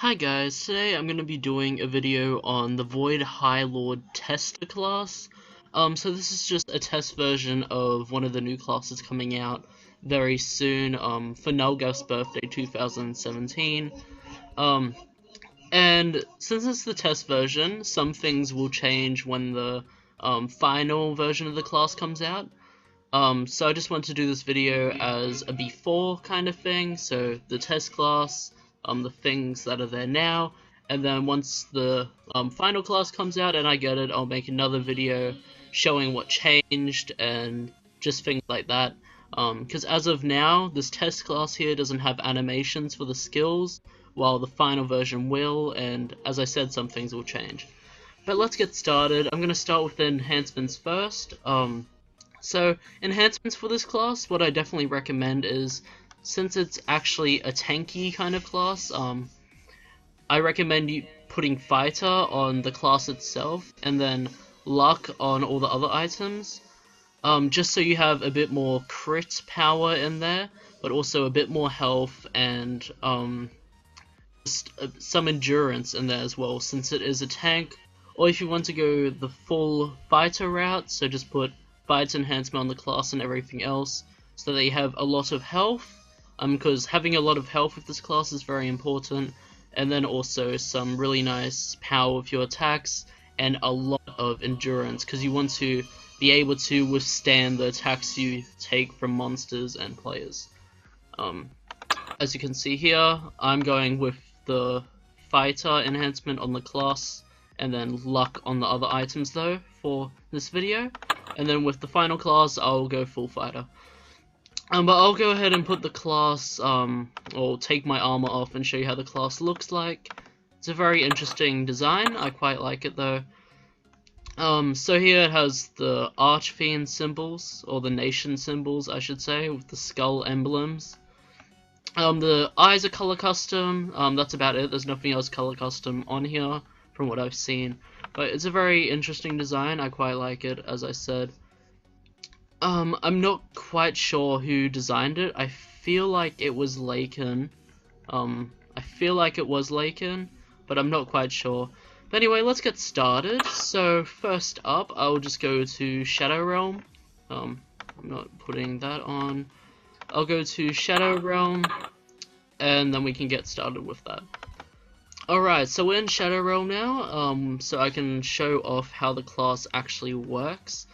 Hi guys, today I'm going to be doing a video on the Void Highlord Tester class. So this is just a test version of one of the new classes coming out very soon, for Nulgaf's birthday 2017. And since it's the test version, some things will change when the final version of the class comes out. So I just want to do this video as a before kind of thing, so the test class, the things that are there now, and then once the final class comes out and I get it, I'll make another video showing what changed and just things like that. Because as of now, this test class here doesn't have animations for the skills, while the final version will, and as I said, some things will change. But let's get started. I'm going to start with the enhancements first. So, enhancements for this class, what I definitely recommend is, since it's actually a tanky kind of class, I recommend you putting Fighter on the class itself, and then Luck on all the other items, just so you have a bit more crit power in there, but also a bit more health, and just some endurance in there as well, since it is a tank. Or if you want to go the full Fighter route, so just put Fighter enhancement on the class and everything else, so that you have a lot of health, because having a lot of health with this class is very important, and then also some really nice power with your attacks, and a lot of endurance, because you want to be able to withstand the attacks you take from monsters and players. As you can see here, I'm going with the Fighter enhancement on the class, and then Luck on the other items though, for this video. And then with the final class, I'll go full Fighter. But I'll go ahead and put the class, or take my armor off and show you how the class looks like. It's a very interesting design, I quite like it though. So here it has the Archfiend symbols, or the nation symbols I should say, with the skull emblems. The eyes are color custom, that's about it, there's nothing else color custom on here from what I've seen. But it's a very interesting design, I quite like it, as I said. I'm not quite sure who designed it. I feel like it was Laken. But I'm not quite sure. But anyway, let's get started. So first up, I'll just go to Shadow Realm. I'm not putting that on. I'll go to Shadow Realm, and then we can get started with that. Alright, so we're in Shadow Realm now, so I can show off how the class actually works.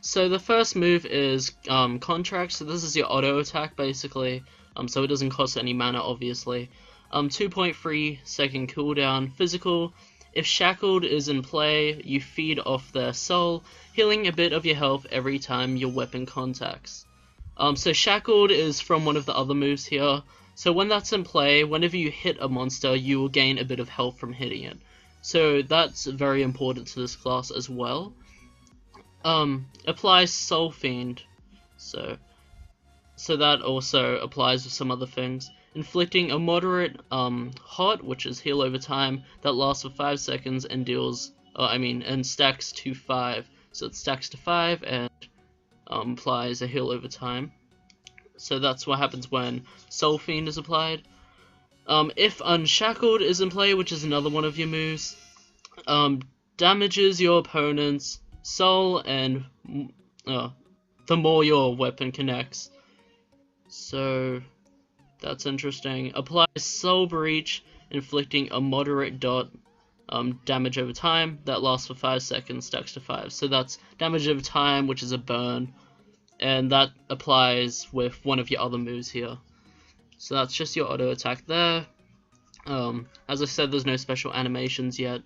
So the first move is Contract, so this is your auto attack basically, so it doesn't cost any mana obviously. 2.3 second cooldown, physical. If Shackled is in play, you feed off their soul, healing a bit of your health every time your weapon contacts. So Shackled is from one of the other moves here. So when that's in play, whenever you hit a monster, you will gain a bit of health from hitting it. So that's very important to this class as well. Applies Soul Fiend, so that also applies with some other things. Inflicting a moderate hot, which is heal over time, that lasts for 5 seconds and deals, and stacks to 5. So it stacks to 5 and applies a heal over time. So that's what happens when Soul Fiend is applied. If Unshackled is in play, which is another one of your moves, damages your opponent's soul and the more your weapon connects. So that's interesting. Applies Soul Breach, inflicting a moderate dot damage over time that lasts for 5 seconds, stacks to 5. So that's damage over time, which is a burn. And that applies with one of your other moves here. So that's just your auto attack there. As I said, there's no special animations yet.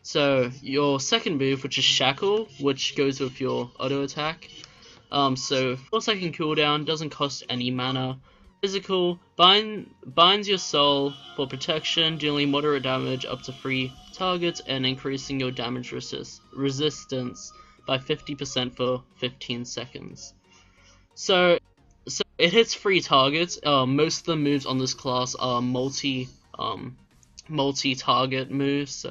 So your second move, which is Shackle, which goes with your auto attack. So 4 second cooldown, doesn't cost any mana. Physical, binds your soul for protection, dealing moderate damage up to 3 targets and increasing your damage resistance by 50% for 15 seconds. So it hits 3 targets. Most of the moves on this class are multi-target moves,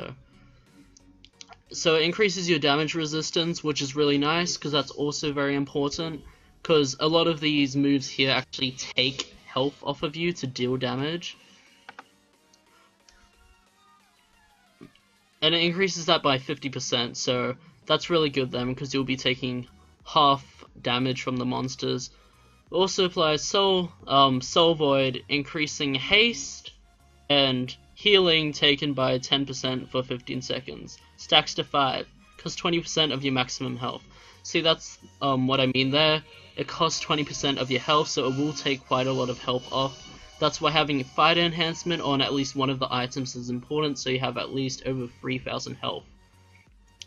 so it increases your damage resistance, which is really nice, because that's also very important, because a lot of these moves here actually take health off of you to deal damage. and it increases that by 50%, so that's really good then, because you'll be taking half damage from the monsters. It also applies Soul Void, increasing haste and healing taken by 10% for 15 seconds. Stacks to 5, costs 20% of your maximum health. See, that's what I mean there. It costs 20% of your health, so it will take quite a lot of health off. That's why having a fighter enhancement on at least one of the items is important, so you have at least over 3000 health.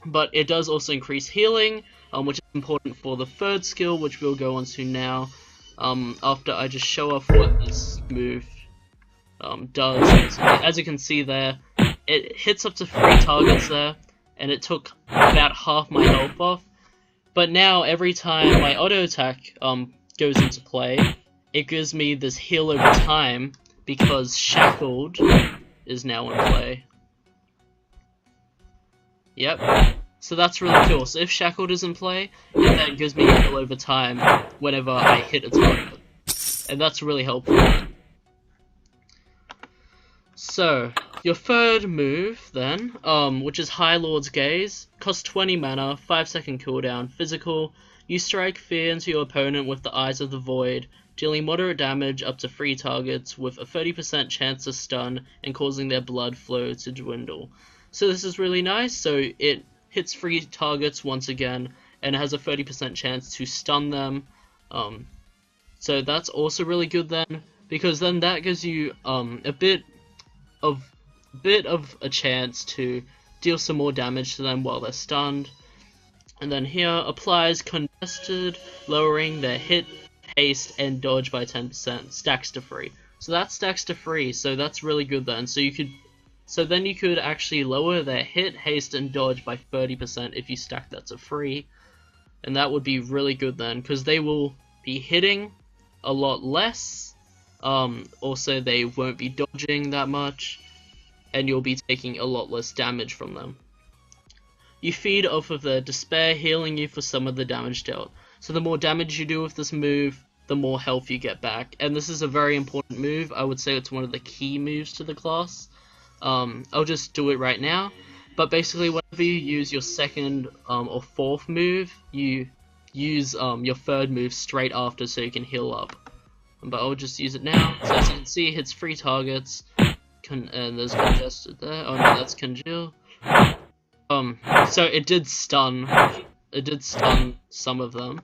But it does also increase healing, which is important for the third skill, which we'll go on to now, after I just show off what this move does. As you can see there, it hits up to 3 targets there, and it took about half my health off. But now, every time my auto attack goes into play, it gives me this heal over time, because Shackled is now in play. Yep. So that's really cool. So if Shackled is in play, it then gives me a heal over time whenever I hit a target. And that's really helpful. So, your third move then, which is Highlord's Gaze, costs 20 mana, 5-second cooldown, physical. You strike fear into your opponent with the Eyes of the Void, dealing moderate damage up to 3 targets with a 30% chance to stun and causing their blood flow to dwindle. So this is really nice, so it hits 3 targets once again, and it has a 30% chance to stun them. So that's also really good then, because then that gives you a bit of a chance to deal some more damage to them while they're stunned. And then here, applies Congested, lowering their hit, haste, and dodge by 10%, stacks to 3. So that stacks to 3, so that's really good then. So then you could actually lower their hit, haste, and dodge by 30% if you stack that to 3. And that would be really good then, because they will be hitting a lot less. Also, they won't be dodging that much, and you'll be taking a lot less damage from them. You feed off of their despair, healing you for some of the damage dealt. So the more damage you do with this move, the more health you get back. And this is a very important move. I would say it's one of the key moves to the class. I'll just do it right now. But basically, whenever you use your second or fourth move, you use your third move straight after so you can heal up. But I'll just use it now. So as you can see, it hits 3 targets. And there's Congested there. Oh no, that's Congeal. So it did stun. It did stun some of them.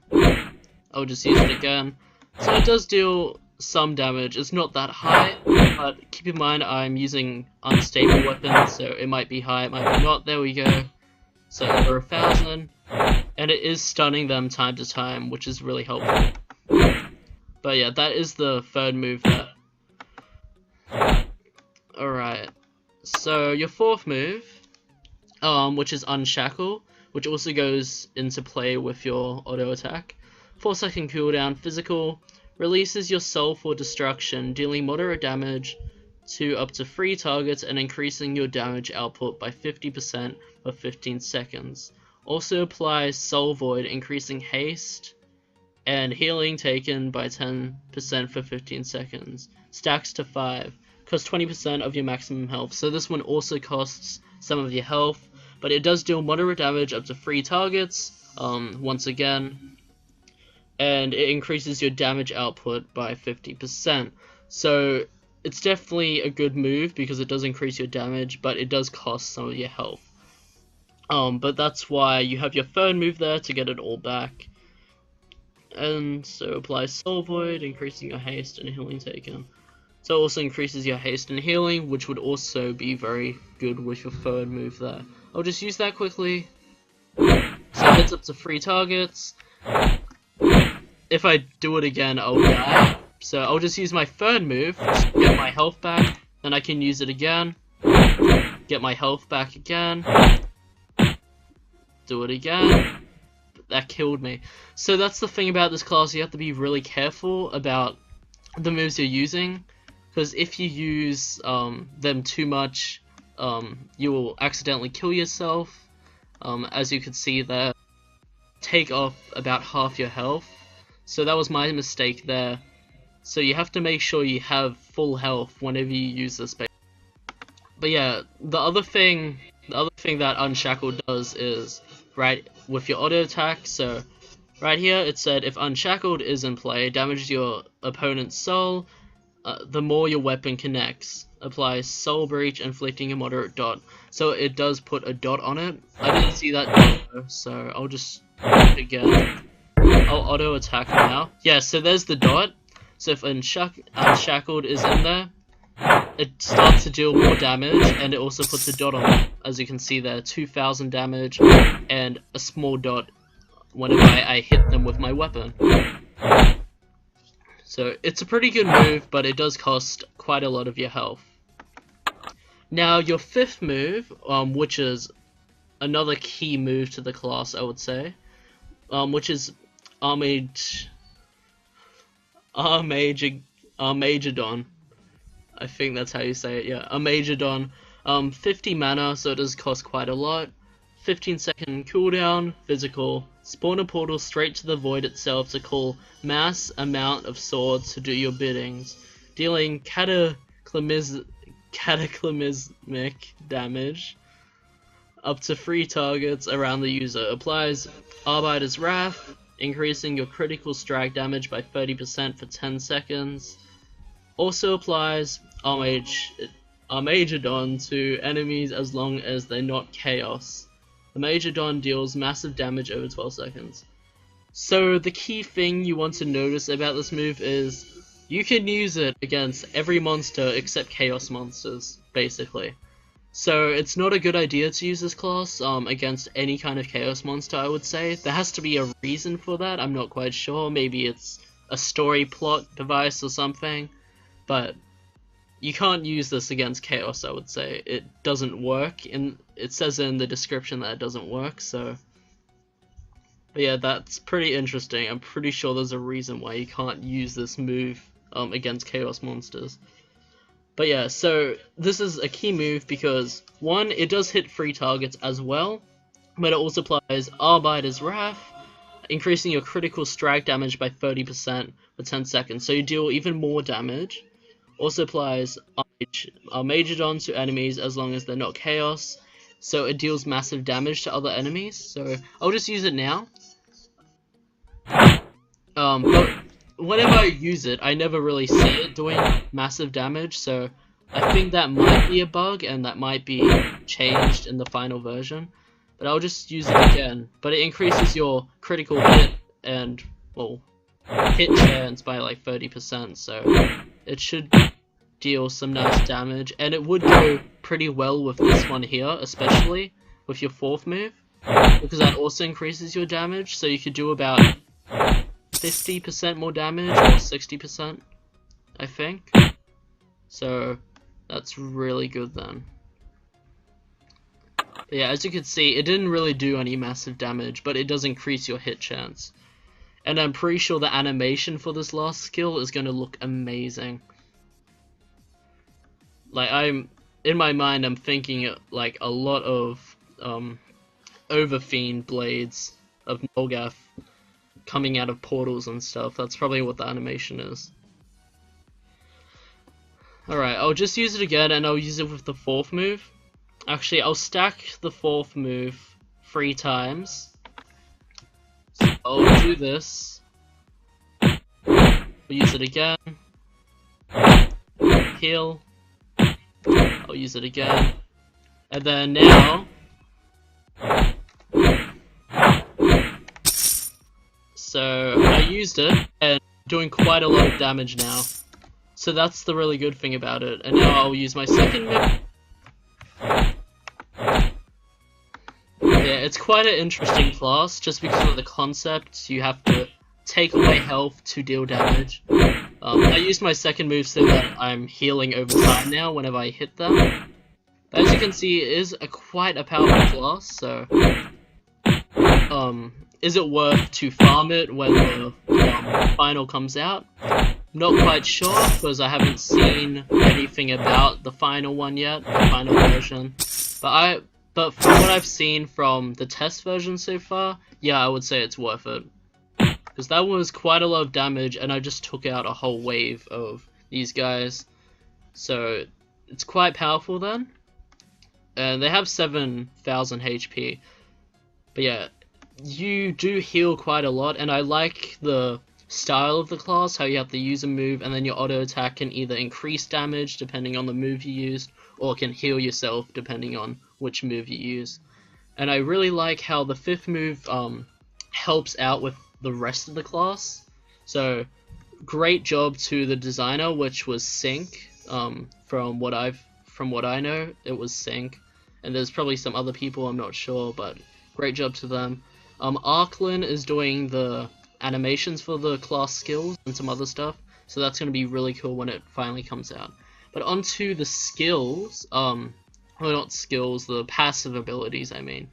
I'll just use it again. So it does deal some damage. It's not that high, but keep in mind I'm using unstable weapons, so it might be high, it might be not. There we go. So over 1000, and it is stunning them time to time, which is really helpful. But yeah, that is the third move there. Alright, so your fourth move, which is Unshackle, which also goes into play with your auto attack. 4-second cooldown, physical, releases your soul for destruction, dealing moderate damage to up to 3 targets and increasing your damage output by 50% for 15 seconds. Also applies Soul Void, increasing haste and healing taken by 10% for 15 seconds. Stacks to 5. Costs 20% of your maximum health. So this one also costs some of your health, but it does deal moderate damage up to 3 targets, once again. And it increases your damage output by 50%. So it's definitely a good move because it does increase your damage, but it does cost some of your health. But that's why you have your third move there to get it all back. And so apply Soul Void, increasing your haste and healing taken. So it also increases your haste and healing, which would also be very good with your third move there. I'll just use that quickly. So it hits up to 3 targets. If I do it again, I'll die. So I'll just use my third move to get my health back. Then I can use it again. Get my health back again. Do it again. That killed me. So that's the thing about this class. You have to be really careful about the moves you're using. Because if you use them too much, you will accidentally kill yourself. As you can see there, take off about half your health. So that was my mistake there. So you have to make sure you have full health whenever you use this. But yeah, the other thing the other thing that Unshackled does is, right, with your auto attack, so right here it said if Unshackled is in play, damage your opponent's soul, the more your weapon connects. Applies soul breach, inflicting a moderate dot. So it does put a dot on it. I didn't see that dot, so I'll just do it again. I'll auto attack now. Yeah, so there's the dot. So if Unshackled is in there, it starts to deal more damage, and it also puts a dot on it. As you can see there, 2000 damage, and a small dot whenever I hit them with my weapon. So it's a pretty good move, but it does cost quite a lot of your health. Now your fifth move, which is another key move to the class, I would say, which is Armagedon. I think that's how you say it, yeah. Armagedon. 50 mana, so it does cost quite a lot. 15-second cooldown, physical. Spawn a portal straight to the void itself to call mass amount of swords to do your biddings, dealing cataclysmic damage up to 3 targets around the user. Applies Arbiter's Wrath, increasing your critical strike damage by 30% for 10 seconds. Also applies Armagedon to enemies as long as they're not chaos. Armagedon deals massive damage over 12 seconds. So the key thing you want to notice about this move is you can use it against every monster except chaos monsters, basically. So it's not a good idea to use this class against any kind of chaos monster, I would say. There has to be a reason for that, I'm not quite sure. Maybe it's a story plot device or something. But you can't use this against chaos, I would say. It doesn't work, and it says in the description that it doesn't work, so... But yeah, that's pretty interesting. I'm pretty sure there's a reason why you can't use this move against chaos monsters. But yeah, so this is a key move because, one, it does hit 3 targets as well, but it also applies Arbiter's Wrath, increasing your critical strike damage by 30% for 10 seconds, so you deal even more damage. Also applies Armagedon to enemies as long as they're not chaos, so it deals massive damage to other enemies. So I'll just use it now. But whenever I use it, I never really see it doing massive damage, so I think that might be a bug and that might be changed in the final version. But I'll just use it again. But it increases your critical hit and, well, hit chance by like 30%, so it should deal some nice damage, and it would go pretty well with this one here, especially with your 4th move, because that also increases your damage, so you could do about 50% more damage, or 60%, I think. So that's really good then. But yeah, as you can see, it didn't really do any massive damage, but it does increase your hit chance. And I'm pretty sure the animation for this last skill is going to look amazing. Like, in my mind, I'm thinking like a lot of Overfiend blades of Nolgath coming out of portals and stuff. That's probably what the animation is. Alright, I'll just use it again, and I'll use it with the 4th move. Actually, I'll stack the 4th move 3 times. So I'll do this. I'll use it again. Heal. I'll use it again. And then now... So I used it, and doing quite a lot of damage now. So that's the really good thing about it. And now I'll use my 2nd move. Yeah, it's quite an interesting class, just because of the concept. You have to take away health to deal damage. I used my 2nd move so that I'm healing over time now whenever I hit them. But as you can see, it is quite a powerful class, so... is it worth to farm it when the final comes out? Not quite sure, because I haven't seen anything about the final one yet, the final version. But from what I've seen from the test version so far, yeah, I would say it's worth it. Because that was quite a lot of damage, and I just took out a whole wave of these guys. So, it's quite powerful then. and they have 7,000 HP. But yeah, you do heal quite a lot, and I like the style of the class, how you have to use a move, and then your auto attack can either increase damage depending on the move you used, or can heal yourself depending on which move you use. And I really like how the 5th move helps out with the rest of the class. So great job to the designer, which was Sync. From what I know, it was Sync, and there's probably some other people, I'm not sure, but great job to them. Arklin is doing the animations for the class skills and some other stuff, so that's going to be really cool when it finally comes out. But onto the skills, well, not skills, the passive abilities, I mean.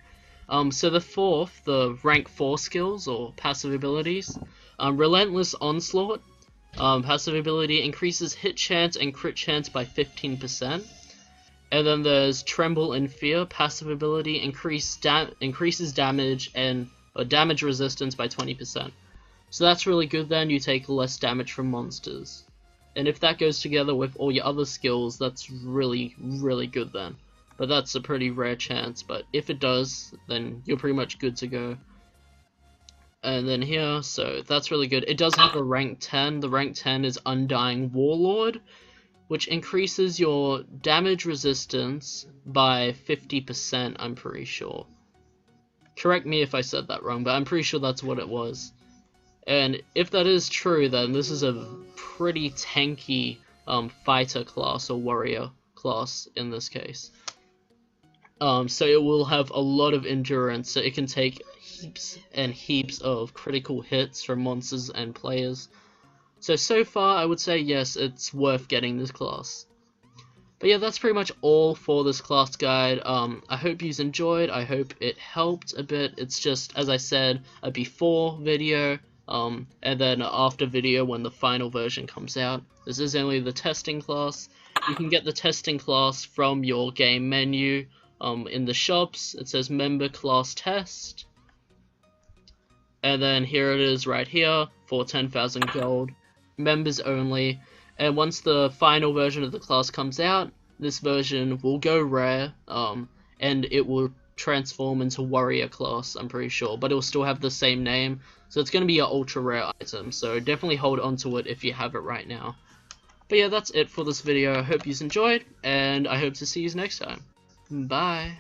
So the 4th, the rank 4 skills, or passive abilities, Relentless Onslaught, passive ability increases hit chance and crit chance by 15%. And then there's Tremble and Fear, passive ability increases damage and damage resistance by 20%. So that's really good then, you take less damage from monsters. And if that goes together with all your other skills, that's really, really good then. But that's a pretty rare chance, but if it does, then you're pretty much good to go. And then here, so that's really good. It does have a rank 10. The rank 10 is Undying Warlord, which increases your damage resistance by 50%, I'm pretty sure. Correct me if I said that wrong, but I'm pretty sure that's what it was. And if that is true, then this is a pretty tanky fighter class, or warrior class in this case. So it will have a lot of endurance, so it can take heaps and heaps of critical hits from monsters and players. So far I would say yes, it's worth getting this class. But yeah, that's pretty much all for this class guide. I hope you enjoyed, I hope it helped a bit. It's just, as I said, a before video, and then an after video when the final version comes out. This is only the testing class. You can get the testing class from your game menu. In the shops, it says Member Class Test. And then here it is right here for 10,000 gold. Members only. And once the final version of the class comes out, this version will go rare, and it will transform into warrior class, I'm pretty sure, but it will still have the same name, so it's going to be an ultra rare item, so definitely hold on to it if you have it right now. But yeah, that's it for this video. I hope you enjoyed, and I hope to see you next time. Bye.